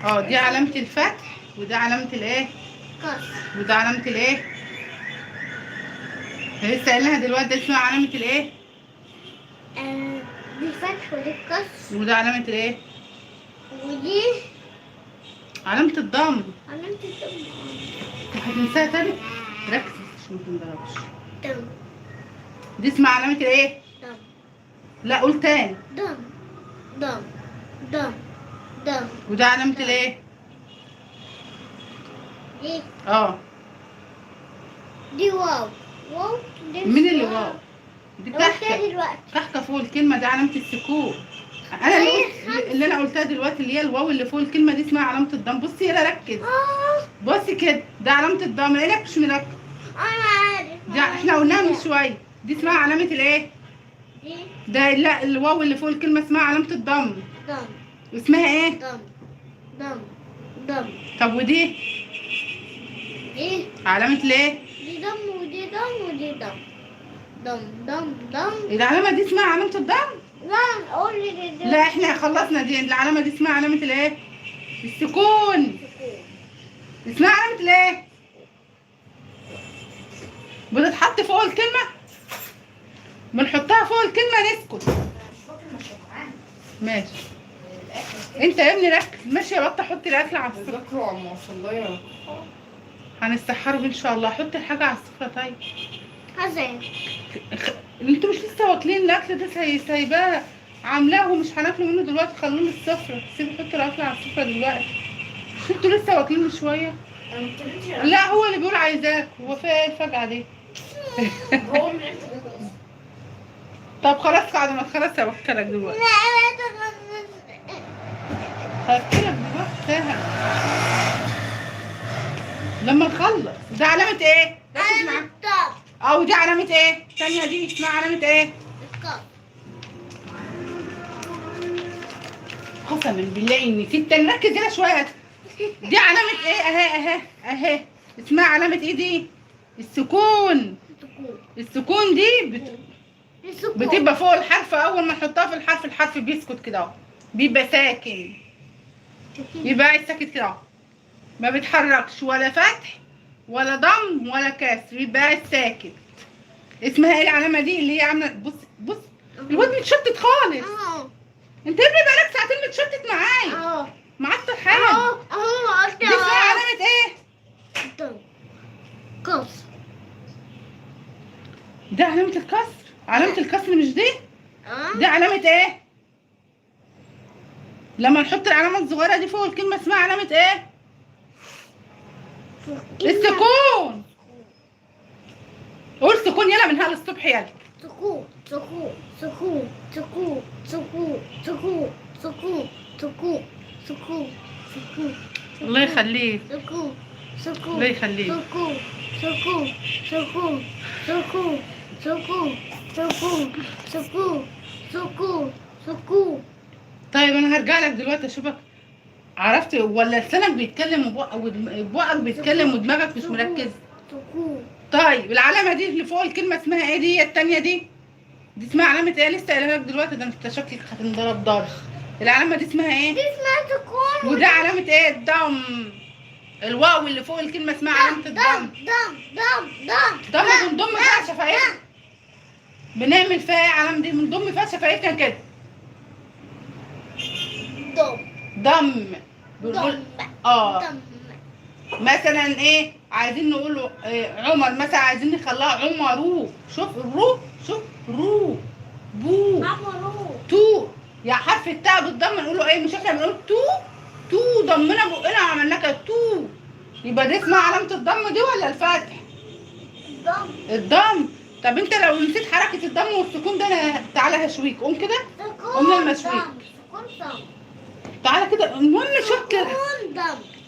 دي علامة الفتح، وده علامة الايه؟ كسر. وده علامة الايه؟ لسه قايلها دلوقتي، ده اسمها علامة الايه؟ دي فتح ودي كسر. وده علامة الايه؟ ودي علامة الضم. علامة الدم. هتنساها تاني؟ ركز عشان متنضربش. دم. دي اسمها علامة الايه؟ دم. لا قول تاني. دم. دم. دم. دم. وده علامة الايه؟ دي دي واو. واو. دي مين اللي واو؟ دي قلتها كحكة. دلوقتي. كحكة فوق الكلمة، دي علامة السكون. انا اللي انا قلتها دلوقتي اللي هي الواو اللي فوق الكلمة دي اسمها علامة الضم. بصي يلا ركز. بصي كده، ده علامة الضم. ايه لك مش مركز؟ انا عارف. دي احنا قلناها من شوية. دي اسمها علامة الايه؟ دي ده لا، الواو اللي فوق الكلمة اسمها علامة الضم. دم. اسمها ايه؟ دم. دم. دم. طب ودي دي علامة الايه؟ دي دم ودي دم ودي دم. دم دم دم. العلامة دي اسمها علامة الضم؟ لا قول لي دي. لا احنا خلصنا دي. العلامة دي اسمها علامة الايه؟ السكون. اسمها علامة الايه؟ بتتحط فوق الكلمة، بنحطها فوق الكلمة نسكت. ماشي. انت يا ابني ركز. ماشي يا بطة، حطي الاكل على السفرة. ذاكروا على المصلية. هنستحروا ان شاء الله. حطي الحاجة على السفرة. طيب حزين. انتوا مش لسه واكلين الاكل ده؟ سايباه عاملاه ومش هناكله منه دلوقتي. خلوه للسفرة. سيبوا حطوا الاكل على السفرة دلوقتي. مش انتوا لسه واكلين من شوية؟ لا هو اللي بيقول عايزاك. هو في ايه الفجعة دي؟ طب خلاص بعد ما تخلص هوكلك دلوقتي. هوكلك دلوقتي سهل لما نخلص. ده علامة ايه؟ ركز معايا. او دي علامة ايه؟ الثانية دي اسمها علامة ايه؟ قسما بالله اني نسيت تاني. ركز هنا شوية. دي علامة ايه؟ اهي اسمها علامة ايه دي؟ السكون. السكون دي بتبقى فوق الحرف. اول ما نحطها في الحرف، الحرف بيسكت كده اهو، بيبقى ساكن، يبقى قاعد ساكت كده اهو، ما بيتحركش ولا فتح ولا ضم ولا كسر، يبقى قاعد ساكت. اسمها ايه العلامة دي اللي هي عاملة؟ بص الواد متشتت خالص. انت يا ابني بقالك ساعتين متشتت معايا. معطل حالك. دي اسمها علامة ايه؟ كسر. دي علامة الكسر. علامة الكسر مش دي؟ دي علامة ايه؟ لما نحط العلامة الصغيرة دي فوق الكلمة اسمها علامة ايه؟ السكون. قول سكون يلا من هلا الصبح يلا. سكون سكون سكون سكون سكون سكون سكون سكون سكون سكون. الله يخليك. سكون سكون. الله يخليك. سكون سكون سكون سكون سكون سكون سكون سكون سكون. طيب انا هرجع لك دلوقتي اشوفك عرفت ولا لسانك بيتكلم وبقك بيتكلم ودماغك مش مركز. سكون. طيب العلامة دي اللي فوق الكلمة اسمها ايه؟ دي التانية دي اسمها علامة ايه؟ لسه قايلها لك دلوقتي. ده انت شكلك هتنضرب ضرب. العلامة دي اسمها ايه؟ دي اسمها سكون. وده علامة ايه؟ الضم. الواو اللي فوق الكلمة اسمها علامة الضم. ضم بنضم فيها شفايفنا. بنعمل فيها ايه العلامة دي؟ بنضم فيها شفايفنا كده. ضم. بنقول مثلا ايه؟ عايزين نقول عمر مثلا، عايزين نخليها عمرو. شوف الرو، شوف رو بو تو. يا حرف التاء بالضم نقوله ايه؟ مش احنا بنقول تو ضمنا بقنا وعملنا كده تو. يبقى دي اسمها علامة الضم دي ولا الفتح؟ الضم. طب انت لو نسيت حركة الضم والسكون ده انا تعالى هشويك. قوم كده. قوم لما اشويك. تعالى كده. المهم شكل.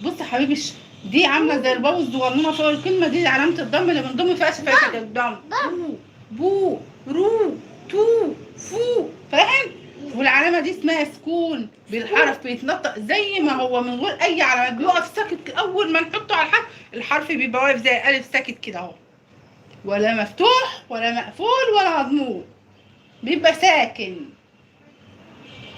بص يا حبيبي، دي عامله زي الواو الصغنونه فوق الكلمه دي علامه الضم اللي بنضم فيها شفايفك. الضم بو رو تو فو. فاهم؟ والعلامه دي اسمها سكون. بالحرف بيتنطق زي ما هو من غير اي علامات. بيقف ساكت اول ما نحطه على الحرف. الحرف بيبقى واقف زي الف ساكت كده اهو، ولا مفتوح ولا مقفول ولا مضموم، بيبقى ساكن.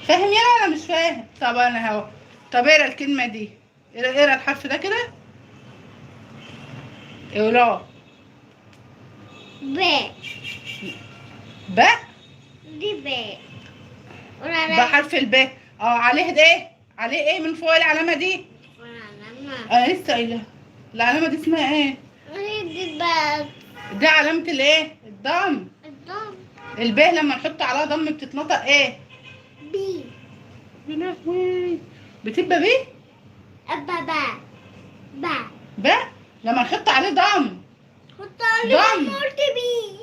فاهم يلا ولا مش فاهم؟ طب انا اهو طب اقرا الكلمة دي، اقرا الحرف ده كده، اقراه. ب. باء. دي ب. قول ده عليا. حرف الباء. عليه ده ايه؟ عليه ايه من فوق العلامة دي؟ قول عليا. انا لسه قايلها. العلامة دي اسمها ايه؟ دي بس. دي علامة الايه؟ الضم. الضم. الباء لما نحط عليها ضم بتتنطق ايه؟ بي. يا لهوي، بتبقى بيه؟ أبا با. با. باء لما نحط عليه ضم. حط عليه ضم. قلت بي.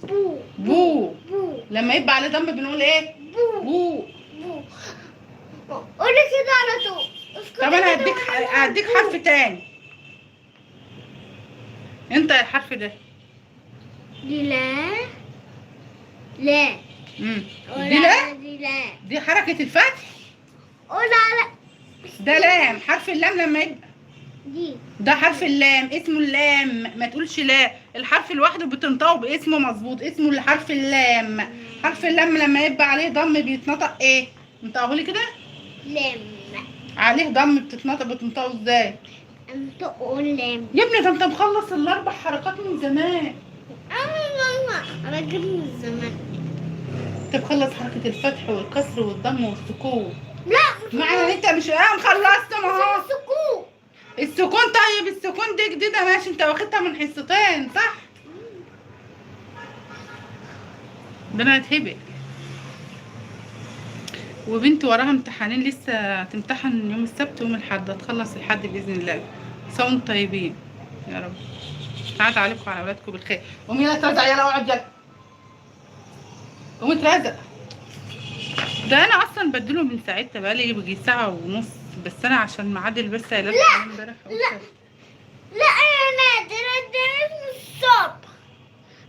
بو. بو. بو. لما يبقى عليه ضم بنقول ايه؟ بو. بو. بو. قولي كده على طول. اسكتي طب انا كده وأنا هديك بو. حرف تاني. انت الحرف ده. دي لا. لا. قول دي لا. على دي لا. دي حركة الفتح. قول على ده لام، حرف اللام لما يبقى. دي. ده حرف اللام، اسمه اللام، ما تقولش لا. الحرف لوحده بتنطقه باسمه مظبوط، اسمه الحرف اللام. حرف اللام لما يبقى عليه ضم بيتنطق ايه؟ انطقه لي كده. لم. عليه ضم بتنطقه ازاي؟ انت قول لم. يا ابني ده انت مخلص الاربع حركات من زمان. انا جبت من زمان. انت مخلص حركة الفتح والكسر والضم والسكون. لا معنى ان انت مش مخلصت ما هو. سكوت. السكون. طيب السكون دي جديدة ماشي، انت واخدها من حصتين صح؟ ده انا هتهبق. وبنتي وراها امتحانين لسه، هتمتحن يوم السبت ويوم الاحد، هتخلص الحد باذن الله. صوم طيبين يا رب. تعاد عليكم وعلى اولادكم بالخير. قومي يلا اترزق، يلا اقعد يلا. قومي اترزق. ده انا اصلا بديله من ساعتها، بقالي يجي ساعه ونص، بس انا عشان معادل بس قايله لكم امبارح. لا يا نادر اديني من الصبح.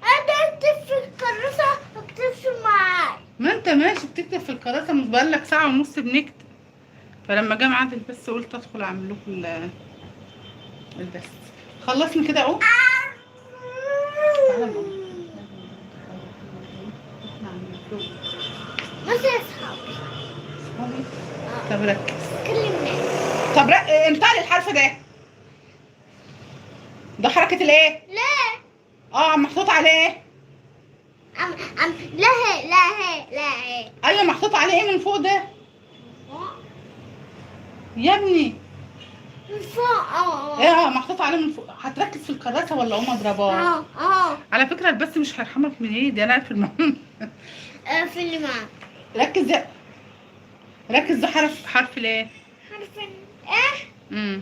انا اكتب في الكراسة اكتبش معاك. ما انت ماشي بتكتب في الكراسه، مش بقالك ساعه ونص بنكتب. فلما جه معادل بس قلت ادخل اعمل لكم البث. خلصني كده اهو. بس يا صحابي. طب ركز. كلمني. طب انطق لي الحرف ده. ده حركة الايه؟ لا. محطوط عليه ايه؟ لا هي لا هي لا هي. ايوه محطوط عليه ايه من فوق ده؟ يا ابني. من فوق. ايه محطوط عليه من فوق. هتركز في الكراسة ولا اقوم اضربها؟ على فكرة البث مش هيرحمك من ايدي، انا قاعد في المهم. في اللي معاك. ركز يا. ركز، ده حرف الايه؟ حرف ايه؟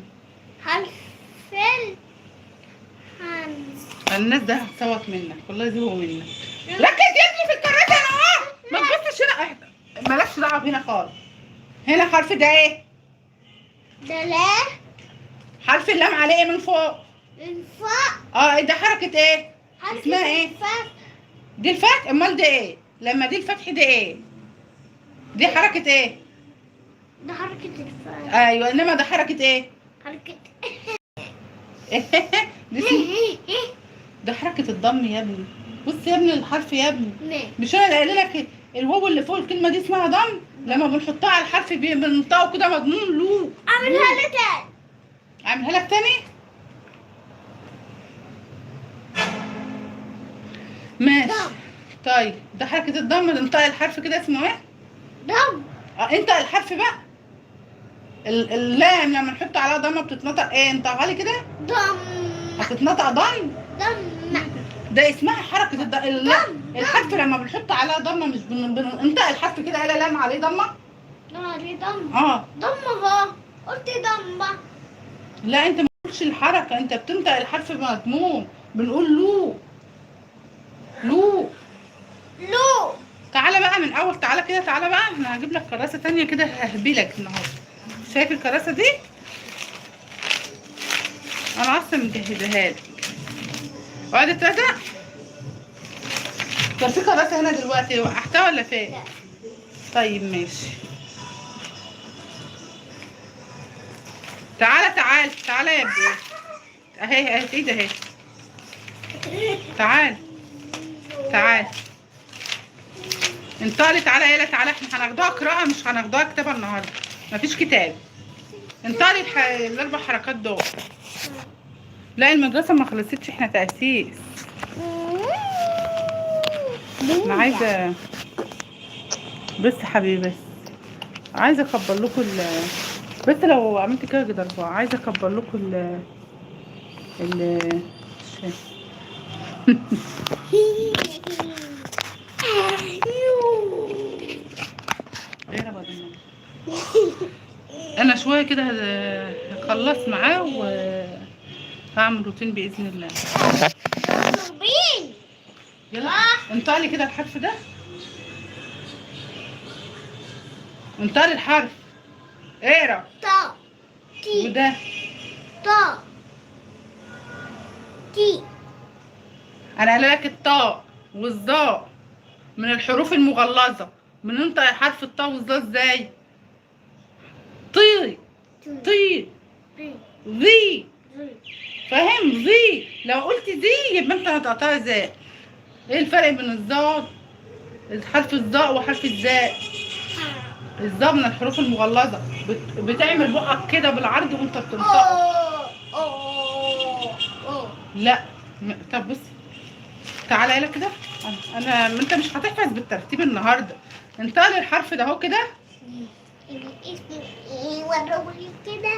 حرف همز. الناس ده هتصوت منك والله، يزهقوا منك. ركز يا ابني في الكراسة انا اهو. ما تبصش هنا. مالكش دعوة هنا خالص. هنا حرف ده ايه؟ ده لا. حرف اللام عليه ايه من فوق؟ من فوق. ده حركة ايه؟ اسمها ايه؟ الفتح. دي الفتح. امال ده ايه؟ لما دي الفتح ده ايه؟ دي حركة ايه؟ ده حركة الفتح. ايوه، انما ده حركة ايه؟ حركة دي ده حركة الضم يا ابني. بص يا ابني الحرف يا ابني. مش انا اللي قايله لك الواو اللي فوق الكلمة دي اسمها ضم؟ لما بنحطها على الحرف بننطقه كده مضمون له. اعملها لك تاني. اعملها لك تاني؟ ماشي. طيب ده حركة الضم، انطق الحرف كده اسمه ايه؟ ضم. انطق الحرف بقى. اللام لما نحط عليها ضمه بتتنطق ايه؟ انطقها لي كده. ضم. هتتنطق ضم. ضم. ده اسمها حركة الحرف لما بنحط عليها ضمه، مش انطق الحرف كده الا لام عليه ضمه. لا دي ضم. ضم اهو. قلت ضم. لا انت ما بتقولش الحركة، انت بتنطق الحرف مضموم، بنقول له. لو. تعالى بقى من اول، تعالى كده، تعالى بقى انا هجيب لك كراسة تانية كده ههبلك النهارده. شايف الكراسة دي؟ انا اصلا مجهزاها لك. اقعد اترزق. كان في كراسة هنا دلوقتي، وقعتها ولا فين؟ لا. طيب ماشي. تعالى يا ابني. اهي ايدي اهي. تعال انطقي. تعالى يلا تعالى، احنا هناخدوها قراءة مش هناخدوها كتابة النهارده، مفيش كتاب. انطقي الاربع حركات دول. لا المدرسه ما خلصتش، احنا تاسيس. انا عايزه بس حبيبي، بس عايزه اكبر لكم بس لو عملت كده كده 4 عايزه اكبر لكم ال غير بدل انا شويه كده هخلص معاه وهعمل روتين باذن الله. يلا انطقي كده الحرف ده، انطقي الحرف، اقرا. طا تي وده طا تي. انا قايله لك الطاء والظاء من الحروف المغلظه. بننطق حرف الطاء والظاء ازاي؟ طي طي ذي، فاهم؟ ذي. لو قلت ذي يبقى انت هتقطعها ازاي؟ ايه الفرق بين الظاء، حرف الظاء وحرف الزاء؟ الظاء من الحروف المغلظه، بتعمل بقك كده بالعرض وانت بتنطقه. لا طب بص، تعالى لك كده. انا انت مش هتحفظ بالترتيب النهارده. انطقي الحرف ده اهو كده. اسمه ايه؟ وروني كده.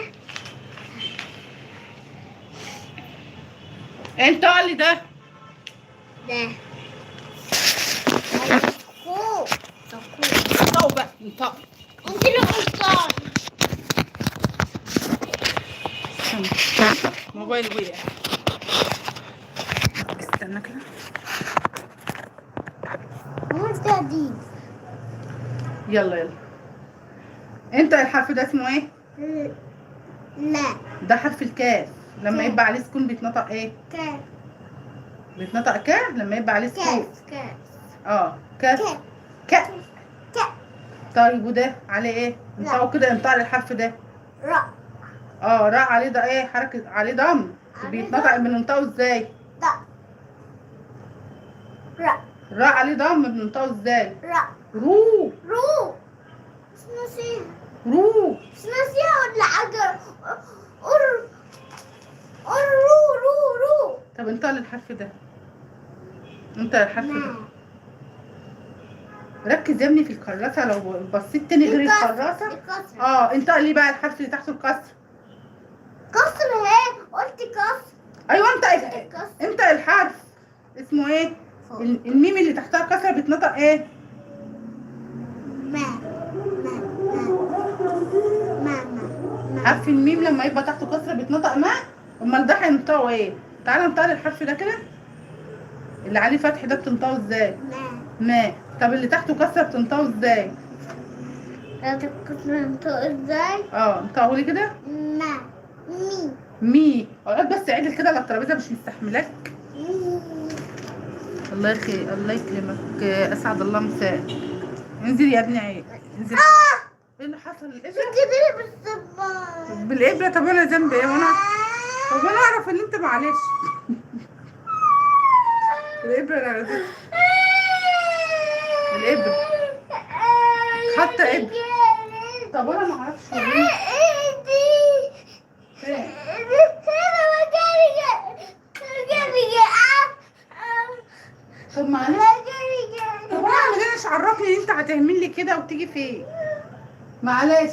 انطقي ده. ده سكون. انطقوا بقى، انطقوا. انت اللي قلتان. موبايل وقع. استنى كده. مش دي. يلا انت الحرف ده اسمه ايه؟ لا. ده حرف الكاف. لما كاف. يبقى عليه سكون بيتنطق ايه؟ كاف. بيتنطق كاف لما يبقى عليه سكون. كاف. كاف. كاف. كاف. طيب وده عليه ايه؟ انطقوا كده، انطق الحرف ده. را. راء عليه ده ايه؟ حركه عليه ضم. بيتنطق بننطقه ازاي؟ دا. را. راء عليه ضم بننطقه ازاي؟ را. رو. رو. نسيها. رو. نسيها ولا حاجة. رو. طب انطق الحرف ده. انت الحرف ده ركز يا ابني في الكراسه، لو بصيت تاني غير الكراسه. انطق لي بقى الحرف اللي تحته الكسر. كسر اهي، قلت كسر. ايوه انت الحرف اسمه ايه؟ الميم اللي تحتها كسره بيتنطق ايه؟ ما. حرف الميم لما يبقى تحته كسره بيتنطق ما. امال ده هينطقه ايه؟ تعالى انطق الحرف ده كده. اللي عليه فتح ده بتنطقه ازاي؟ ما. طب اللي تحته كسره بتنطقه ازاي؟ ازاي؟ انطقه لي كده. ما. مي. اقعد بس عدل كده على الترابيزه، مش مستحملاك. الله الله يكرمك، اسعد الله مساك. انزل يا ابني عيب، انزل. ايه اللي حصل؟ الابره بالابره. طب انا ذنبي ايه؟ طب انا اعرف ان انت معلش. الابره انا غزيت. الابره حتى ابره. طب انا ما اعرفش طب معلش. طب انا مش عرفني ان انت هتهمل لي كده وتيجي فين؟ معلش.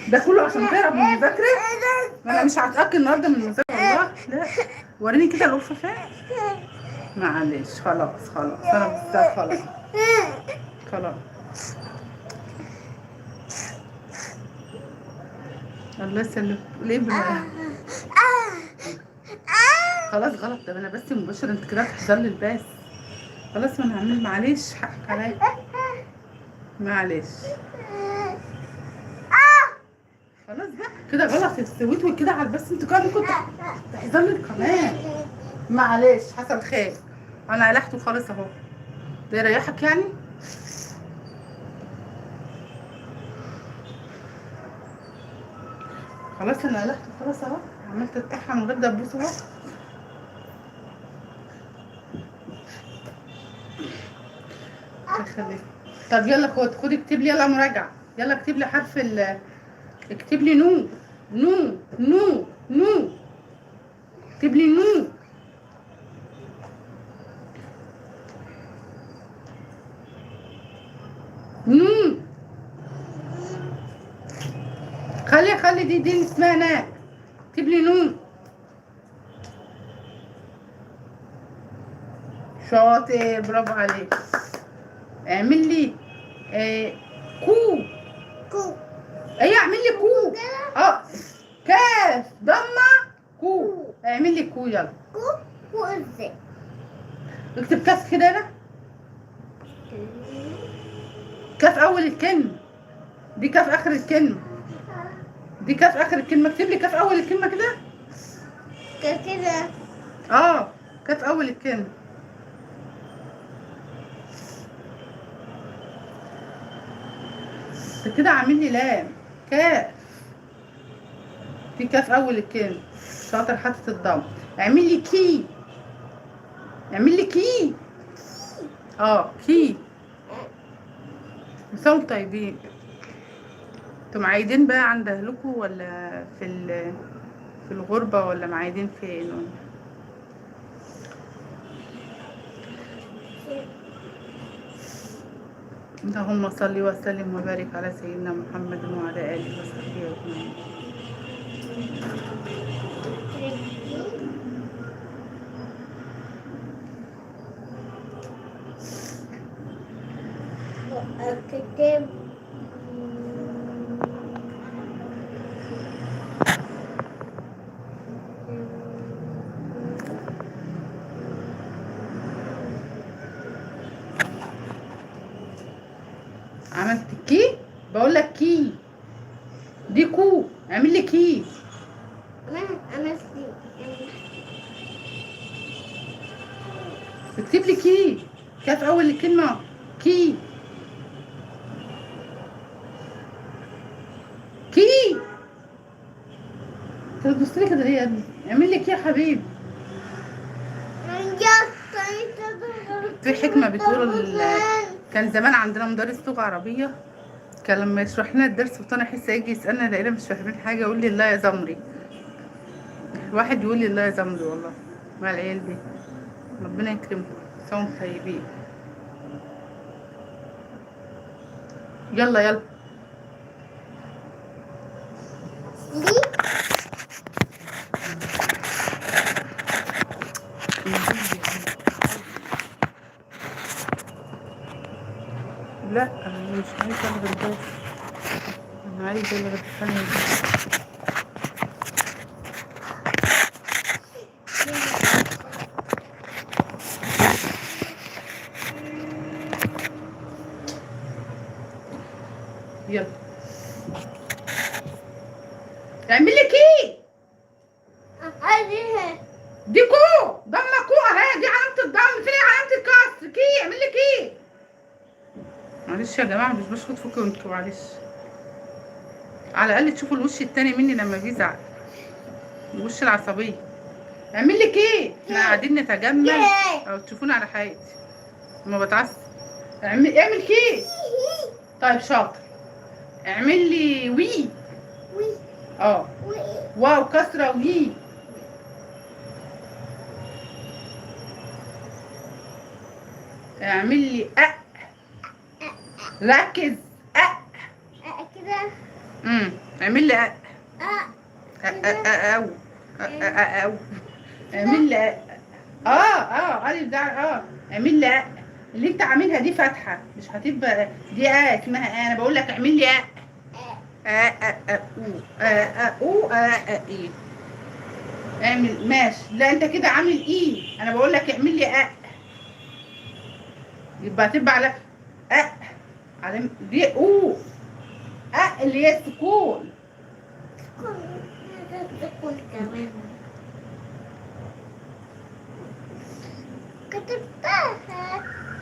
ده كله عشان تهرب من المذاكره؟ انا مش هتاكل النهارده من المذاكره والله. لا وريني كده القرصه فين. معلش خلاص انا بستاهل. خلاص الله يسلمك. ليه خلاص غلط. ده انا بس مباشر، انت كده هتحضر لي الباس. خلاص ما انا هعمل. معلش حقك عليا. معلش خلاص بقى كده غلط. سويت كده على الباس. انت كده كنت تحضر لي كمان. معلش حصل خير. انا قلحته خالص اهو. ده يريحك يعني. خلاص انا قلحته خلاص اهو. عملت الطحه من غير دبوس اهو. خليك طب يلا خد اكتب لي، يلا مراجعة، يلا اكتب لي حرف اكتب لي نو. نو نو نو. اكتب لي نو. نو. خلي دي اسمها ناء. اكتب لي نو. شاطر، برافو عليك. اعمل لي كو. كو. ايه اعمل لي كو. اه كاف ضمه كو. اعمل لي كو يلا. كو. كو ازاي؟ اكتب كاف كده انا. كاف اول الكلمه، دي كاف اخر الكلمه، دي كاف اخر الكلمه. اكتب لي كاف اول الكلمه كده. كده. اه كاف اول الكلمه. انت كده عامل لي لام. كاف، في كاف اول الكلمه. شاطر، حاطط الضم. اعمل لي كي. اعمل لي كي. اه كي. مساوي طيبين. انتوا معايدين بقى عند اهلكوا ولا في الغربة ولا معايدين فين ولا؟ اللهم صل وسلم وبارك على سيدنا محمد وعلى اله وصحبه اجمعين. كتاب. عملت كي. بقول لك كي، دي كو. اعمل لي كي. انا اكتب لي كي. كاف اول الكلمة كي. كي. انت بتبص لي كده ليه يا ابني؟ اعمل لي كي يا حبيبي. في حكمة بتقول كان زمان عندنا مدرس لغة عربية، كان لما يشرح لنا الدرس وطنا حصة يجي يسألنا لقينا مش فاهمين حاجة يقول لي الله يا زمري. الواحد يقول لي الله يا زمري والله مع العيال دي. ربنا يكرمكم، سوهم طيبين. يلا يلا. لا انا مش عايزه الغي الدرس، انا عايزه الغي الثانيه دي. يلا اعمل لي كي. دي كو ضمه كو اهي، دي علامه الضم. فين علامه الكسر؟ كي. اعمل لي كي. معلش يا جماعه مش بشخط فيكم انتوا، معلش. على الاقل تشوفوا الوش التاني مني لما بيزعل، الوش العصبيه. اعمل لي كي. احنا قاعدين نتجمل او تشوفونا على حياتي لما بتعصب. اعمل كي. طيب شاطر. اعمل لي وي. اه واو كسره وي. اعمل لي ركز. كده. اعمل لي او او اعمل لي الف ده اعمل لي اللي انت عاملها دي فتحه، مش هتبقى دي اسمها انا بقول لك اعمل لي او ايه. اعمل ماشي. لا انت كده عامل ايه، انا بقول لك اعمل لي يبقى هتبقى على على دي اللي هي السكون. كمان كتبتها.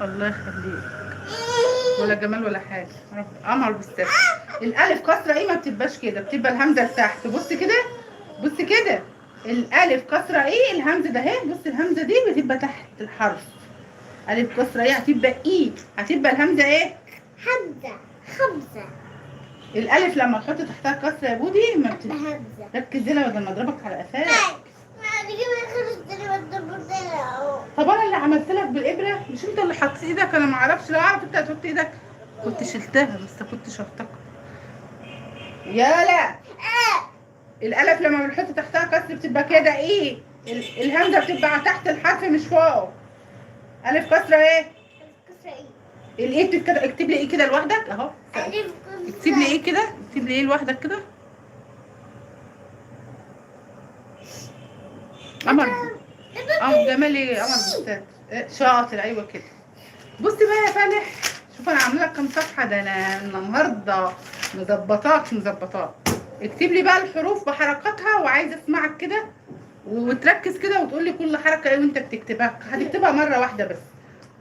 الله يخليك، ولا جمال ولا حاجه. قمر بالسبب. الالف كسره ايه ما بتبقاش كده، بتبقى الهمزه لتحت. بص كده، بص كده. الالف كسره ايه، الهمزه ده اهي. بص الهمزه دي بتبقى تحت الحرف. الف كسره ايه هتبقى ايه، هتبقى الهمزه ايه حمزة. خمسة. الالف لما تحط تحتها كسره يا بودي ما بت... همزة. ركز هنا بدل ما اضربك على قفاك. ما تجيب خلص تاني والدبر اهو. طب انا اللي عملت لك بالابره، مش انت اللي حطيت ايدك؟ انا ما اعرفش، لو اعرف انت هتحط ايدك كنت شلتها، بس كنت شفتك. يالا الالف لما بنحط تحتها كسر بتبقى كده ايه؟ الهمزه بتبقى تحت الحرف مش فوق. الف كسره ايه؟ كسرة ايه؟ الايه بتتكتب، اكتب لي ايه كده لوحدك اهو. ألف اكتب لي ايه كده، اكتب لي ايه لوحدك كده. قمر. جمالي قمر بستات. شاطر، ايوه كده. بص بقى يا فالح، شوف انا عامله لك كام صفحه، ده انا النهارده مظبطاك. اكتب لي بقى الحروف بحركاتها، وعايزه اسمعك كده وتركز كده وتقول لي كل حركه ايه وانت بتكتبها. هتكتبها مره واحده بس.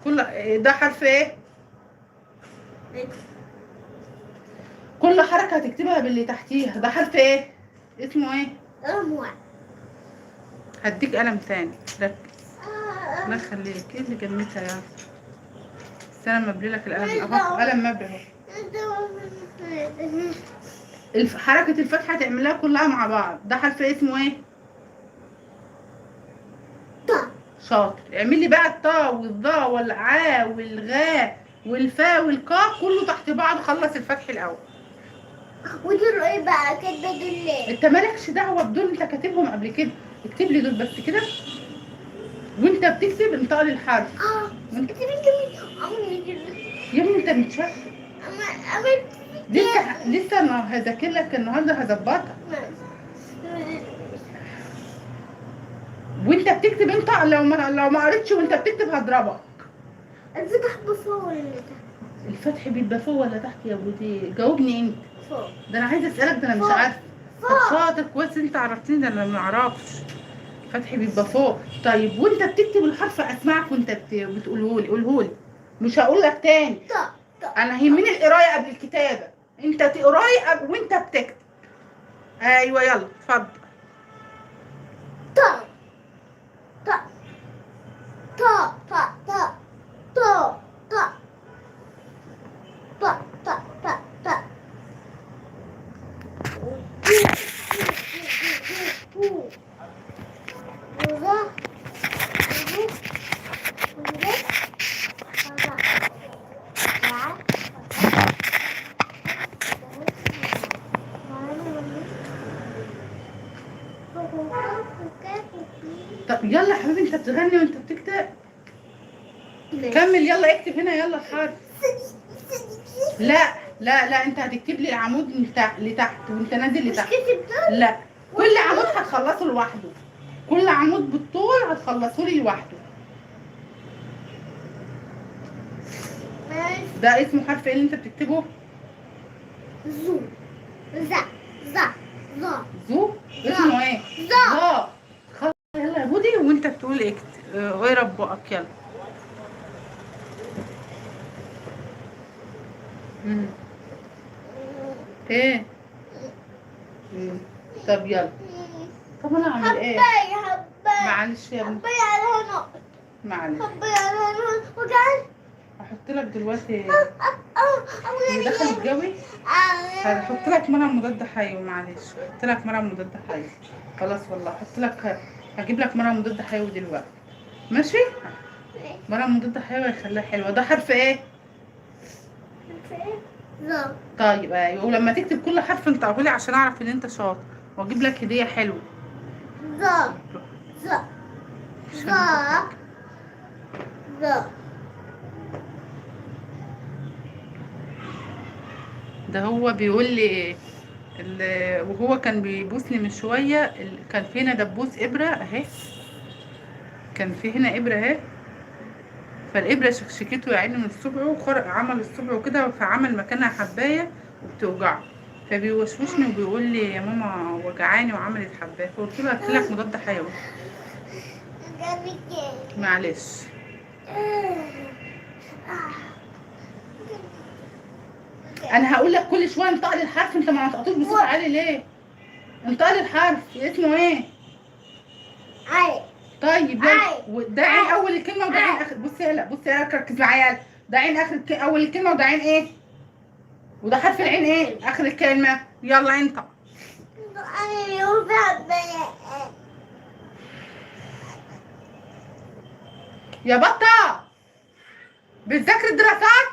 كل ده حرف ايه؟ كل حركه هتكتبها باللي تحتيها. ده حرف ايه؟ اسمه ايه؟ أموع. هديك قلم ثاني، ركز. الله يخليك، ايه اللي جمتها يعني؟ بس انا مبري لك القلم اهو، قلم مبري اهو. حركة الفتحة تعملها كلها مع بعض. ده حرف اسمه ايه؟ طا. شاطر. اعمل لي بقى الطا والظا والعا والغا والفا والقاف كله تحت بعض. خلص الفتح الاول. ودول ايه بقى كده دول؟ انت مالكش دعوة بدول، انت كاتبهم قبل كده. اكتب لي دول بس كده، وانت بتكتب انطق لي الحرف. انت بتجيبي يا ابني انت مش فاهم. لسه انا هذاكر لك النهارده، هظبطك. وانت بتكتب انطق، لو ما قريتش وانت بتكتب هضربك. الفتح بفوق ولا تحت؟ الفتح بيبقى فوق ولا تحت يا بودي؟ جاوبني انت. فوق. ده انا عايزه اسالك، ده انا مش فوق. عارفه. طب شاطر كويس انت عرفتني، ده انا ما اعرفش. الفتح بيبقى فوق. طيب وانت بتكتب الحرف اسمعك وانت بتقوله لي، قوله لي. مش هقول لك تاني. طا. طا. انا يهمني القرايه قبل الكتابه. انت تقراي وانت بتكتب. ايوه يلا اتفضل. طا. طا. طا. طا. طا. طا. طا. طا. طا. طا. طا. طب يلا يا حبيبي، انت بتغني وانت بتكتب. كمل يلا، اكتب هنا يلا الحرف. لا لا لا، انت هتكتب لي العمود لتحت وانت نازل لتحت. لا، كل عمود هتخلصه لوحده. كل عمود بالطول هتخلصه لي لوحده. ده اسمه حرف ايه اللي انت بتكتبه؟ زو. زا. زا. زا. زو. اسمه ايه؟ زا. خلاص يلا يا بودي، وانت بتقول اكتب. اقرا بقك يلا. ايه؟ طب يلا. طب انا اعمل ايه؟ معلش يا ابني. على هنا. معلش. على هنا. وقال. هحط لك دلوقتي اللي دخل الجوي. هحط لك مرهم مضاد حيوي. معلش هحط لك مرهم مضاد حيوي. خلاص والله هحط لك، هجيب لك مرهم مضاد حيوي دلوقتي. ماشي؟ مرهم مضاد حيوي هيخليها حلوه. ده حرف ايه؟ زا. طيب ايوه، ولما تكتب كل حرف انت قولي عشان اعرف ان انت شاطر، واجيب لك هديه حلوه. زا. زا. زا. زا. ده هو بيقول لي وهو كان بيبوسني من شويه، كان في هنا دبوس ابره اهي. كان في هنا ابره اهي، فالابره شكشكته يا عيني من الصبع، وخرق عمل الصبع كده، فعمل مكانها حبايه وبتوجعه. فبيوشوشني وبيقول لي يا ماما وجعاني وعملت حبايه. فقلت له هات لك مضاد حيوي. معلش. انا هقول لك كل شويه انطق لي الحرف، انت ما نطقتوش بصوت عالي ليه؟ انطق لي الحرف اسمه ايه؟ عين. طيب يلا. ده عين اول الكلمه وده عين اخر. بصي يلا، بصي يلا ركز معايا يلا. ده عين اخر اول الكلمه وده عين ايه؟ وده حرف العين ايه اخر الكلمه؟ يلا انت. يا بطه بتذاكر الدراسات؟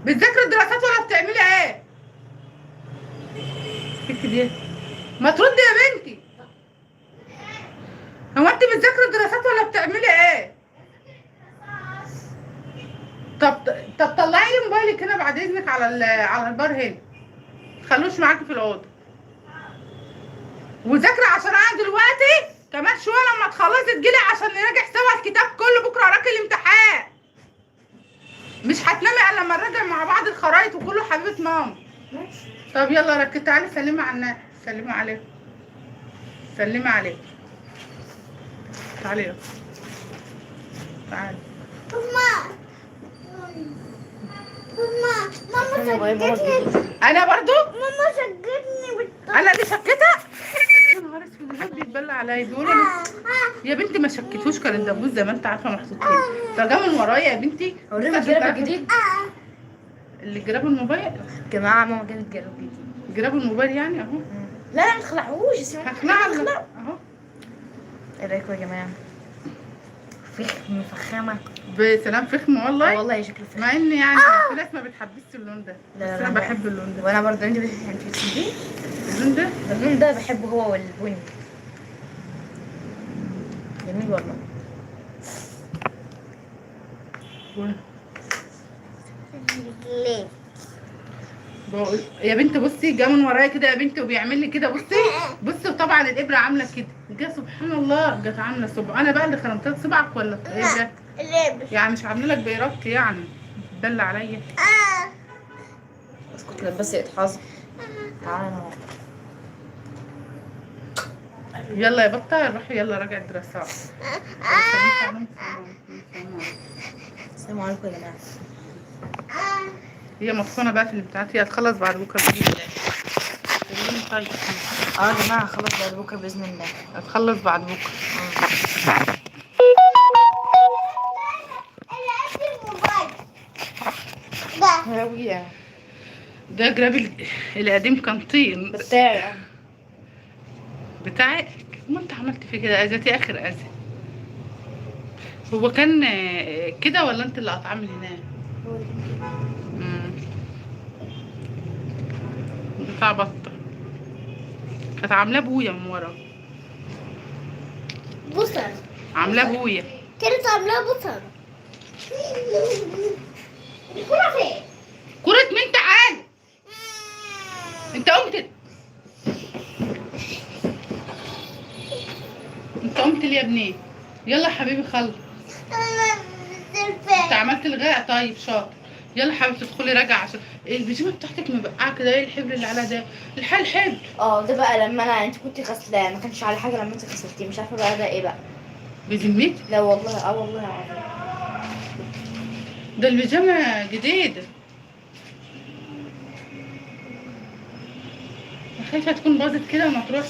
بتذاكر الدراسات ولا بتعملي ايه؟ البت دي ما تردي يا بنتي. هو انت بتذاكري الدراسات ولا بتعملي ايه؟ طب طب طلعي لي موبايلك هنا بعد اذنك على البار هنا. تخلوش معاكي في الاوضه. وذاكري عشان انا دلوقتي كمان شويه لما تخلصي تجيلي عشان نراجع سوا الكتاب كله بكره وراكي الامتحان. مش هتنامي الا لما نراجع مع بعض الخرايط وكله حبيبه ماما. طب يلا ركزي تعالي سلمي على الناس. سلمي عليك. سلمي عليك. تعالي يلا. تعالي. ماما شكتني. انا برضو ماما شكتني انا اللي شكيتها. يا نهار اسود الواد بيتبلى عليا بيقولوا لي يا بنتي ما شكيتوش كان الدبوس زي ما انت عارفه محطوط هنا. ده جه من ورايا يا بنتي. اوريهم الجراب الجديد. اللي جراب الموبايل. جماعه ماما جابت جراب جديد. جراب الموبايل يعني اهو. لا لا ما تخلعوش اسمعوا. هخلع اهو. ايه رايكم يا جماعه؟ فخم فخامه. بسلام فخم والله. والله شكله فخم. مع ان يعني في ناس ما بتحبش اللون ده. لا بس لا انا بحب اللون ده. وانا برضه انت بتحبيه؟ اللون ده اللون ده بحبه هو والبني. جميل والله. ليه؟ بقول يا بنت بصي جه من ورايا كده يا بنتي وبيعمل لي كده بصي. بصي وطبعا الابره عامله كده. جه سبحان الله جت عامله صبع. انا بقى اللي خرمتها صبعك ولا ايه ده؟ ليه؟ يعني مش عامله لك بإرادتي يعني. دل عليا. اسكت بس اتحظ. تعالى انا. يلا يا بطه روحي يلا راجع الدراسات. السلام عليكم يا جماعه. هي مطحونه بقى في الامتحانات. هي هتخلص بعد بكره باذن الله. طيب يا جماعه خلاص بعد بكره باذن الله. هتخلص بعد بكره. هاوية. ده جراب القديم كان طين بتاعي. بتاعي. ما انت عملت فيه كده اذيتي اخر اذى. هو كان كده ولا انت اللي هتعمل هناك؟ بتاع بطه كانت عاملاه بويا من ورا. بصر. عاملاه بويا. كانت عاملاه بصر. الكرة فين؟ كرة مين تعال؟ انت قمت ليه يا ابني؟ يلا يا حبيبي خلص. انت عملت الغاء طيب شاطر. يلا حبيبتي ادخلي راجع عشان البيجامه بتاعتك مبقعه كده. ايه الحبر اللي عليها ده؟ الحبر. ده بقى لما انت كنت غسلاه ما كانش على حاجه لما انت غسلتيه مش عارفه بقى ده ايه بقى. بذمتي؟ لا والله والله العظيم. ده البيجامه جديده. خايفه تكون باظت كده وما تروحش.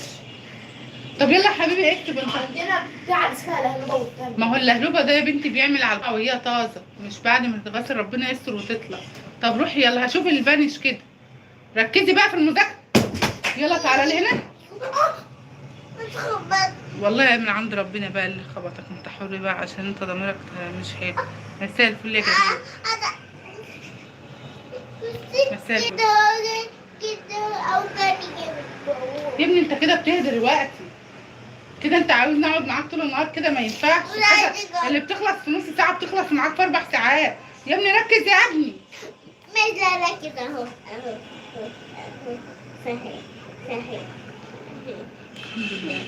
طب يلا يا حبيبي اكتب انت. عندنا بتاع اسمها الهلوبه والتانية. ما هو اللهلوبه ده يا بنتي بيعمل على وهي طازه مش بعد ما تتغسل ربنا يستر وتطلع. طب روحي يلا هشوف الفانيش كده. ركزي بقى في المذاكره. يلا تعالى لي هنا. والله من عند ربنا بقى اللي خبطك. انت حر بقى عشان انت ضميرك مش حلو. مساء الفل يا جماعه. مساء الفل. كده او كان يا ابني انت كده بتهدى دلوقتي. كده انت عاوز نقعد معاك طول النهار كده ما ينفعش كده. اللي بتخلص في نص ساعه بتخلص معاك في 4 ساعات. يا ابني ركز يا ابني. مش انا كده اهو اهو اهو فاهم فاهم. الحمد لله.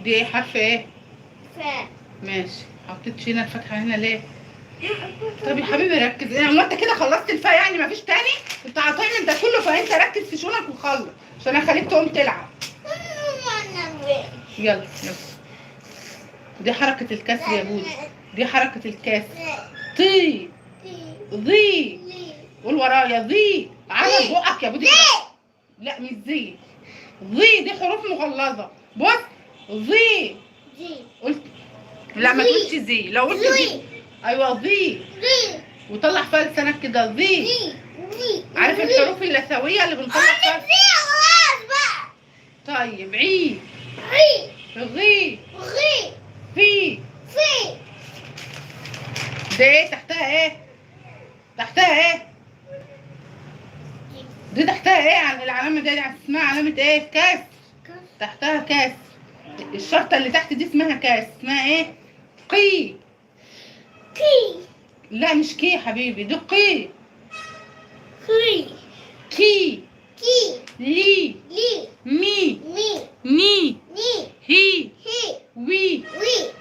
دي ايه حرف ايه؟ فاهم. ماشي. حطيت هنا الفتحه هنا ليه؟ طب يا حبيبي ركز. هو انت كده خلصت الفا يعني مفيش تاني؟ انت هتعمل ده كله فانت ركز في شغلك وخلص عشان اخليك تقوم تلعب. يلا يلا. دي حركة الكسر يا بودي. دي حركة الكسر. طي ضي. قول ورايا ضي. عمل بقك يا بودي. لا مش ضي. ضي دي حروف مغلظة. بص ضي. قلت لا ما تقولش زي. لو قلت زي ايوه ضي. وطلع فيها لسانك كده ضي. عارف الحروف اللثوية اللي بنطلع فيها؟ طيب عي. غي. في. ده ايه تحتها ايه؟ تحتها ايه؟ دي تحتها ايه؟ عن العلامة دي اسمها علامة ايه؟ كاس. تحتها كاس. الشرطة اللي تحت دي اسمها كاس. اسمها ايه؟ قي. لا مش كي يا حبيبي، دي قي. كي. لي. مي. ني. هي. وي.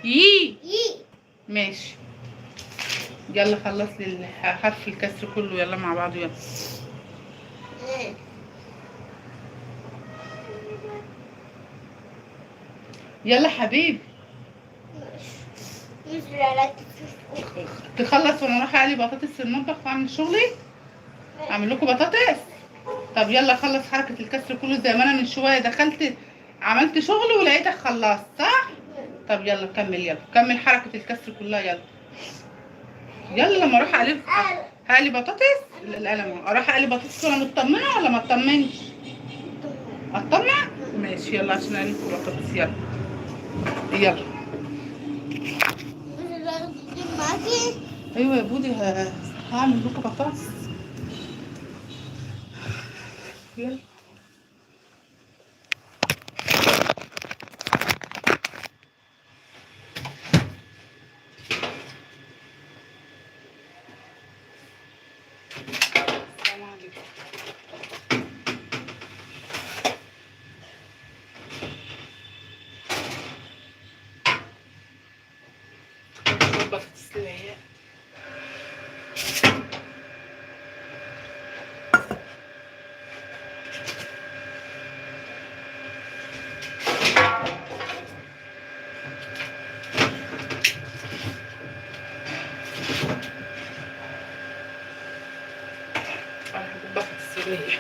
يي. ماشي. يلا خلص لي حرف الكسر كله. يلا مع بعض يلا. يلا حبيبي تخلص وانا اروح اقلي بطاطس في المطبخ واعمل شغلي. اعمل لكم بطاطس. طب يلا خلص حركة الكسر كله زي ما انا من شوية دخلت عملت شغل ولقيتك خلصت صح؟ طب يلا كمل. يلا كمل حركة الكسر كلها. يلا يلا لما اروح هقلي بطاطس. القلم اروح اقلي بطاطس وانا مطمنة ولا ما اطمنش؟ اطمن؟ ماشي يلا عشان اقلي بطاطس. يلا يلا. ايوه يا بودي هعمل لكم بطاطس. يلا السلام عليكم. بطاطس للعيال. بطاطس للعيال.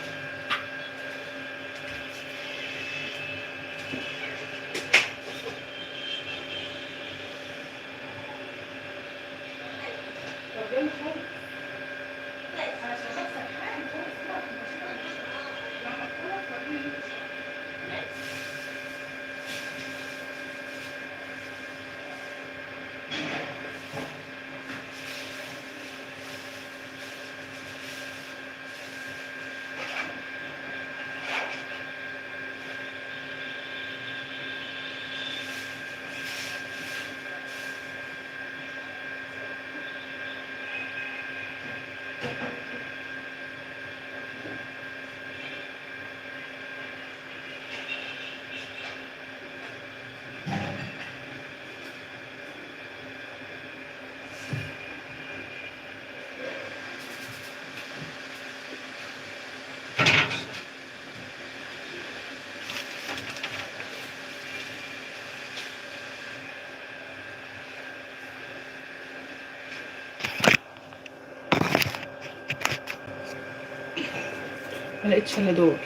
ما لقيتش الا دول.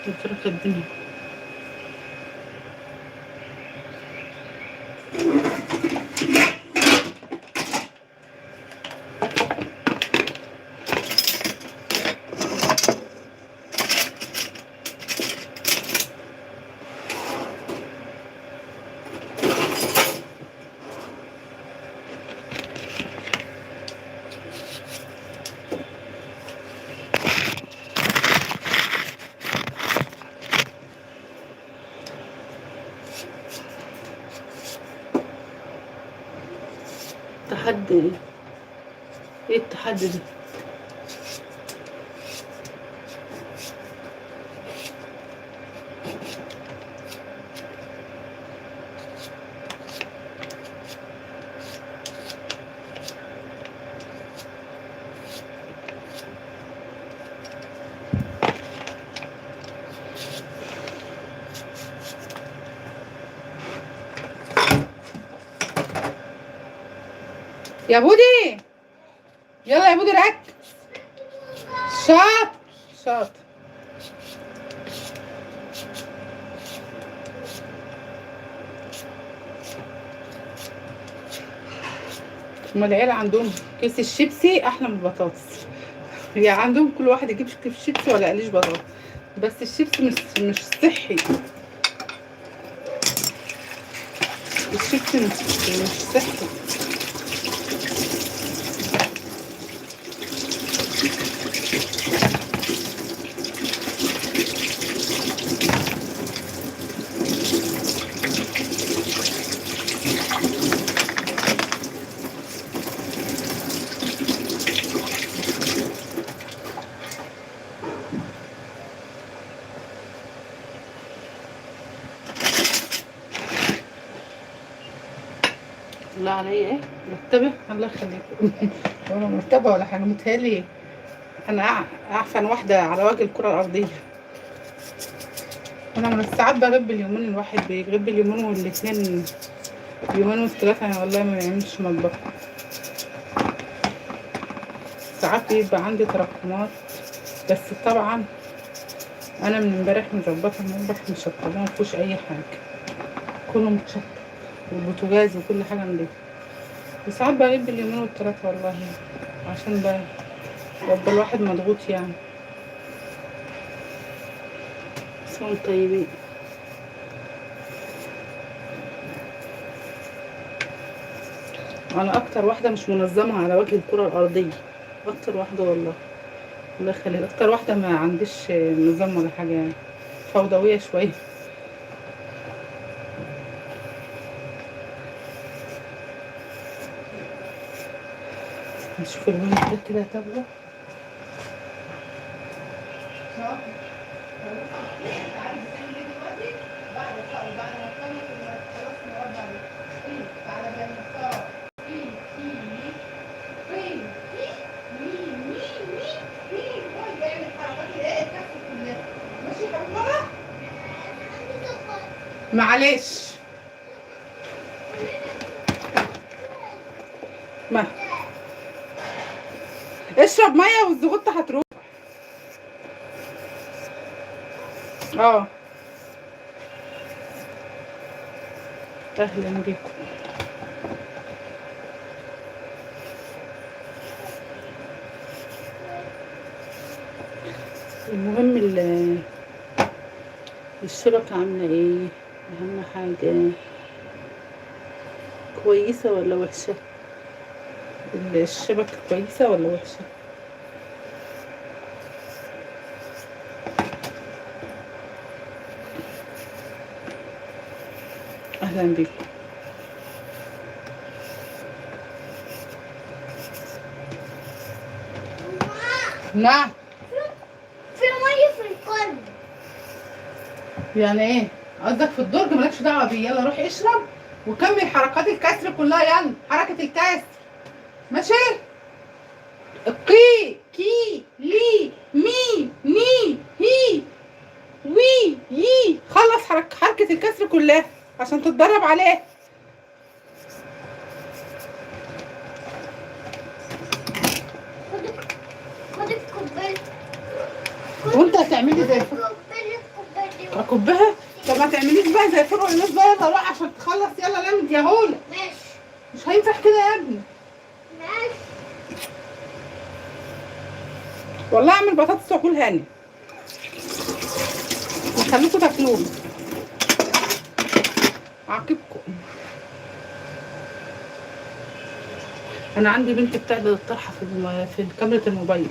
الفرقة الدنيا. تحدي. ايه التحدي ده؟ يا بودي، يلا يا بودي ركز. شاط شاط. هما العيال عندهم كيس الشيبسي احلى من البطاطس. يعني عندهم كل واحد يجيب كيس شيبسي ولا قليش بطاطس، بس الشيبسي مش صحي. الشيبسي مش صحي. لا عليا ايه مرتبه، الله يخليك. ولا مرتبه ولا حاجه، متهيألي انا اعفن واحده على وجه الكره الارضيه. انا من الساعات بغيب اليومين، الواحد بيغيب اليومين والاثنين، اليومين والثلاثه انا والله ما يعملش مطبخ. ساعات بيبقى عندي تراكمات، بس طبعا انا من امبارح مظبطه المطبخ مشطبه، مفيهوش اي حاجه، كله متشطب والبوتاجاز وكل حاجه نضيفه. وساعات بغيب اليومين والثلاثه والله، عشان يبقى الواحد مضغوط يعني. بس هم طيبين. انا اكتر واحده مش منظمه على وجه الكره الارضيه، اكتر واحده والله، الله يخليك، اكتر واحده ما عنديش نظام ولا حاجه يعني، فوضويه شويه. نشوف اللون ده كده تابعه. معلش ما اشرب ميه والزغطه هتروح. اه اهلا بيكم. المهم الشبكه عامله ايه، اهم حاجه كويسه ولا وحشه، الشبكه كويسه ولا وحشه. اهلا بيكم. نعم. في ميه في القلب. يعني ايه قصدك في الدرج؟ مالكش دعوه بيه، يلا روح اشرب وكمل حركات الكسر كلها، يلا حركه الكسر ماشي. قي كي لي مي ني هي وي يي، خلص حركه الكسر كلها عشان تتدرب عليه. خد الكوبايه. وانت هتعملي زي اكبها؟ طب ما تعمليش بقى زي فرق الناس بقى، يلا روح عشان تخلص، يلا لمت يا هوله. ماشي. مش هينفع كده يا ابني. ماشي. والله اعمل بطاطس واكلها انا وخليكوا تاكلوها، عاقبكم. انا عندي بنت بتعدل الطرحه في كاميرا الموبايل.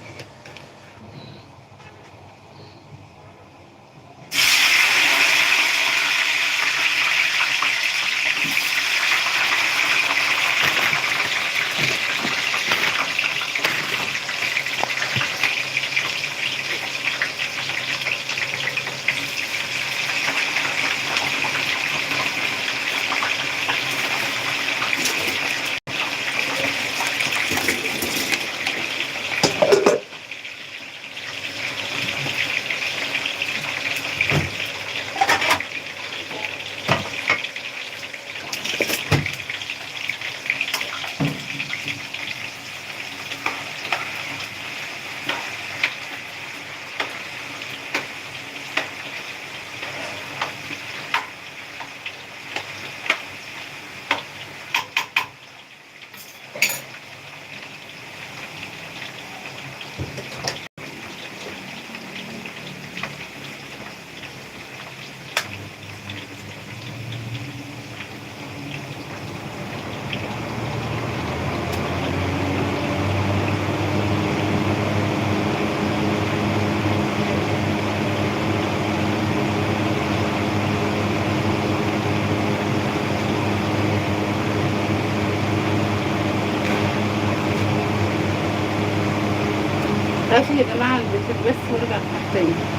هقفل يا جماعة الفيديو بس وارجع تاني.